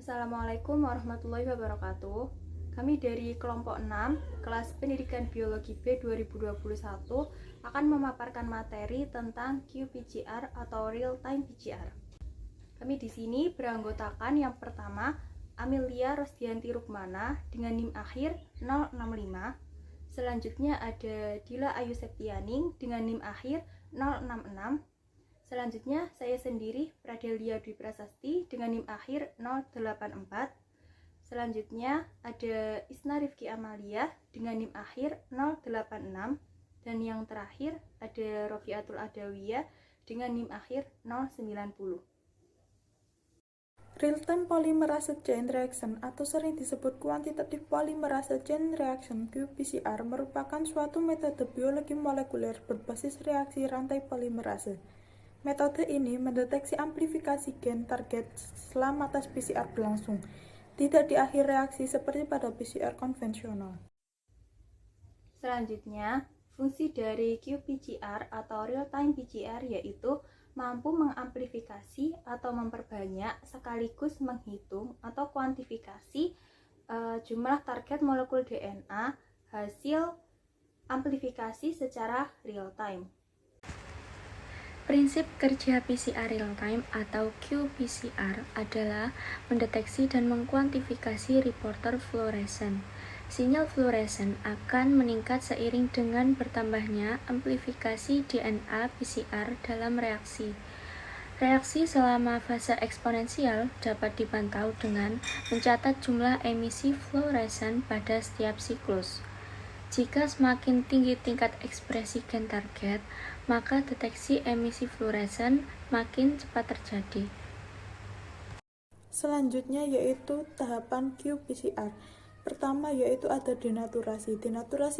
Assalamualaikum warahmatullahi wabarakatuh. Kami dari kelompok 6, kelas pendidikan biologi B 2021 akan memaparkan materi tentang qPCR atau real time PCR. Kami di sini beranggotakan yang pertama Amelia Rosdianti Rukmana dengan NIM akhir 065. Selanjutnya ada Dila Ayu Septianing dengan NIM akhir 066. Selanjutnya saya sendiri Pradelia Dwi Prasasti dengan NIM akhir 084. Selanjutnya ada Isna Rifki Amalia dengan NIM akhir 086. Dan yang terakhir ada Rofiatul Adawiyah dengan NIM akhir 090. Real-time polymerase chain reaction atau sering disebut quantitative polymerase chain reaction qPCR merupakan suatu metode biologi molekuler berbasis reaksi rantai polimerase. Metode ini mendeteksi amplifikasi gen target selama tes PCR berlangsung, tidak di akhir reaksi seperti pada PCR konvensional. Selanjutnya, fungsi dari qPCR atau real-time PCR yaitu mampu mengamplifikasi atau memperbanyak sekaligus menghitung atau kuantifikasi jumlah target molekul DNA hasil amplifikasi secara real-time. Prinsip kerja PCR real-time atau qPCR adalah mendeteksi dan mengkuantifikasi reporter fluoresen. Sinyal fluoresen akan meningkat seiring dengan bertambahnya amplifikasi DNA PCR dalam reaksi. Reaksi selama fase eksponensial dapat dipantau dengan mencatat jumlah emisi fluoresen pada setiap siklus. Jika semakin tinggi tingkat ekspresi gen target, maka deteksi emisi fluoresen makin cepat terjadi. Selanjutnya yaitu tahapan qPCR. Pertama yaitu ada denaturasi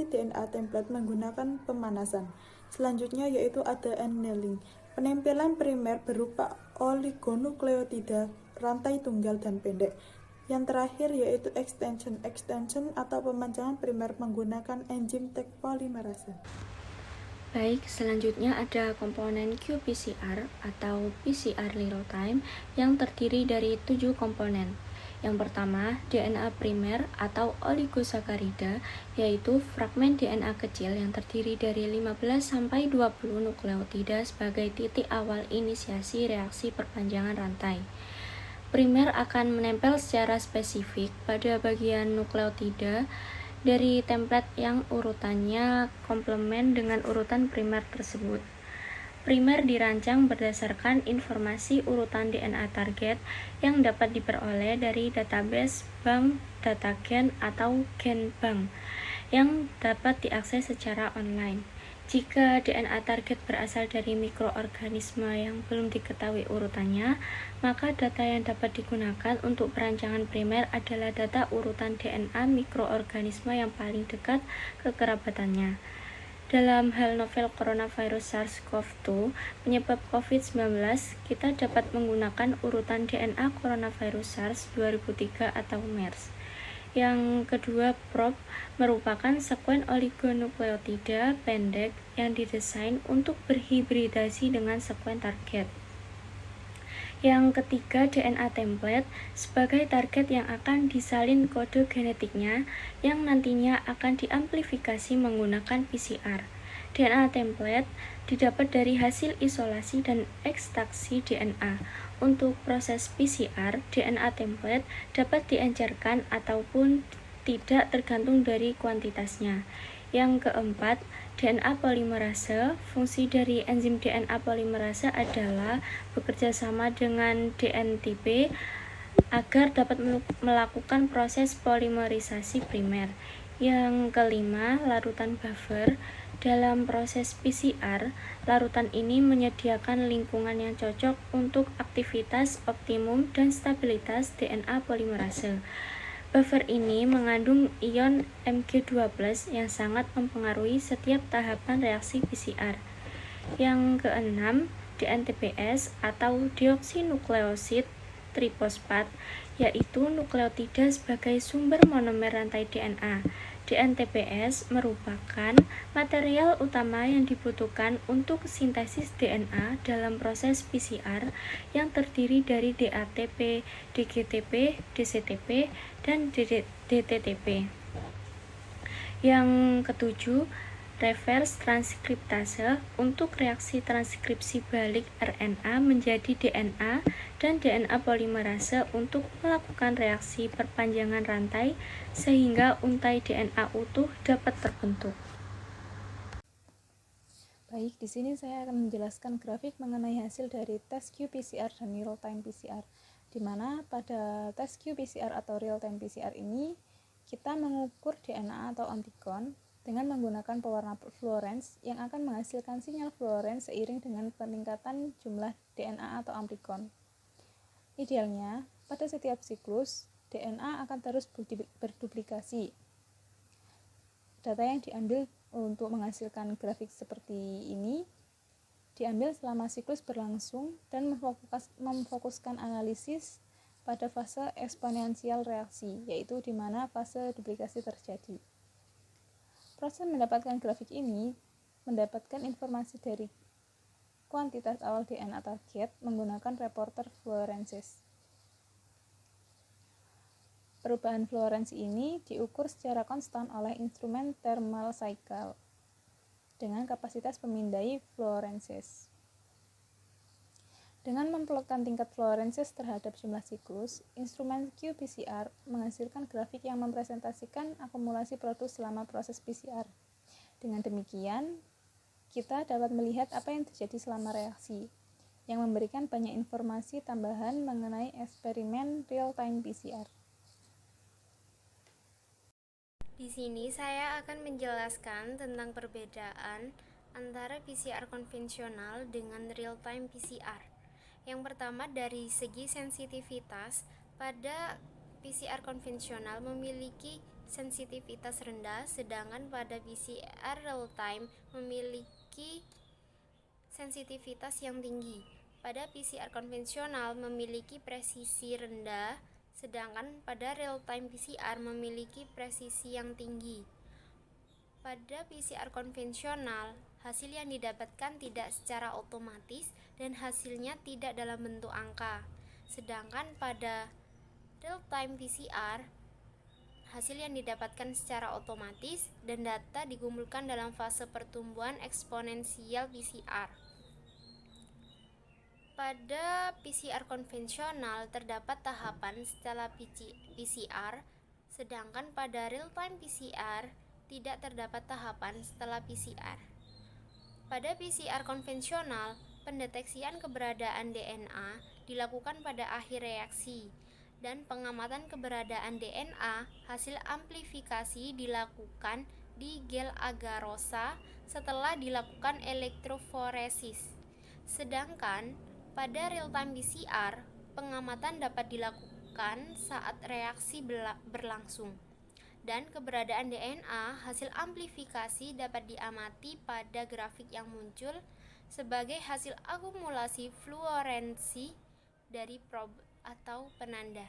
DNA template menggunakan pemanasan. Selanjutnya yaitu ada annealing, penempelan primer berupa oligonukleotida rantai tunggal dan pendek. Yang terakhir yaitu extension atau pemanjangan primer menggunakan enzim tag polimerase. Baik, selanjutnya ada komponen qPCR atau PCR real time yang terdiri dari 7 komponen. Yang pertama, DNA primer atau oligosakarida, yaitu fragmen DNA kecil yang terdiri dari 15-20 nukleotida sebagai titik awal inisiasi reaksi perpanjangan rantai. Primer akan menempel secara spesifik pada bagian nukleotida dari template yang urutannya komplement dengan urutan primer tersebut. Primer dirancang berdasarkan informasi urutan DNA target yang dapat diperoleh dari database bank data gen atau GenBank yang dapat diakses secara online. Jika DNA target berasal dari mikroorganisme yang belum diketahui urutannya, maka data yang dapat digunakan untuk perancangan primer adalah data urutan DNA mikroorganisme yang paling dekat kekerabatannya. Dalam hal novel coronavirus SARS-CoV-2 penyebab COVID-19, kita dapat menggunakan urutan DNA coronavirus SARS 2003 atau MERS. Yang kedua, probe merupakan sekuen oligonukleotida pendek yang didesain untuk berhibridasi dengan sekuen target. Yang ketiga, DNA template sebagai target yang akan disalin kode genetiknya yang nantinya akan diamplifikasi menggunakan PCR. DNA template didapat dari hasil isolasi dan ekstraksi DNA. Untuk proses PCR, DNA template dapat diencerkan ataupun tidak tergantung dari kuantitasnya. Yang keempat, DNA polimerase. Fungsi dari enzim DNA polimerase adalah bekerja sama dengan DNTP agar dapat melakukan proses polimerisasi primer. Yang kelima, larutan buffer. Dalam proses PCR, larutan ini menyediakan lingkungan yang cocok untuk aktivitas optimum dan stabilitas DNA polimerase. Buffer ini mengandung ion Mg2+ yang sangat mempengaruhi setiap tahapan reaksi PCR. Yang keenam, DNTPS atau deoksinukleosid trifosfat, yaitu nukleotida sebagai sumber monomer rantai DNA. DNTPS merupakan material utama yang dibutuhkan untuk sintesis DNA dalam proses PCR yang terdiri dari DATP, DGTP, DCTP, dan DTTP. Yang ketujuh, reverse transkriptase untuk reaksi transkripsi balik RNA menjadi DNA dan DNA polimerase untuk melakukan reaksi perpanjangan rantai sehingga untai DNA utuh dapat terbentuk. Baik, di sini saya akan menjelaskan grafik mengenai hasil dari tes qPCR dan real-time PCR, di mana pada tes qPCR atau real-time PCR ini kita mengukur DNA atau antigen dengan menggunakan pewarna fluorens yang akan menghasilkan sinyal fluorens seiring dengan peningkatan jumlah DNA atau antigen. Idealnya, pada setiap siklus, DNA akan terus berduplikasi. Data yang diambil untuk menghasilkan grafik seperti ini diambil selama siklus berlangsung dan memfokuskan analisis pada fase eksponensial reaksi, yaitu di mana fase duplikasi terjadi. Proses mendapatkan grafik ini mendapatkan informasi dari kuantitas awal DNA target menggunakan reporter fluorensis. Perubahan fluorensi ini diukur secara konstan oleh instrumen thermal cycle dengan kapasitas pemindai fluorensis. Dengan memplotkan tingkat fluorensis terhadap jumlah siklus, instrumen qPCR menghasilkan grafik yang mempresentasikan akumulasi produk selama proses PCR. Dengan demikian, kita dapat melihat apa yang terjadi selama reaksi, yang memberikan banyak informasi tambahan mengenai eksperimen real-time PCR. Di sini saya akan menjelaskan tentang perbedaan antara PCR konvensional dengan real-time PCR. Yang pertama, dari segi sensitivitas, pada PCR konvensional memiliki sensitivitas rendah, sedangkan pada PCR real-time memiliki sensitivitas yang tinggi. Pada PCR konvensional memiliki presisi rendah, sedangkan pada real-time PCR memiliki presisi yang tinggi. Pada PCR konvensional, hasil yang didapatkan tidak secara otomatis dan hasilnya tidak dalam bentuk angka. Sedangkan pada real-time PCR, hasil yang didapatkan secara otomatis dan data dikumpulkan dalam fase pertumbuhan eksponensial PCR. Pada PCR konvensional terdapat tahapan setelah PCR, sedangkan pada real-time PCR tidak terdapat tahapan setelah PCR. Pada PCR konvensional, pendeteksian keberadaan DNA dilakukan pada akhir reaksi, dan pengamatan keberadaan DNA hasil amplifikasi dilakukan di gel agarosa setelah dilakukan elektroforesis. Sedangkan pada real-time PCR, pengamatan dapat dilakukan saat reaksi berlangsung, dan keberadaan DNA hasil amplifikasi dapat diamati pada grafik yang muncul sebagai hasil akumulasi fluorensi dari probe atau penanda.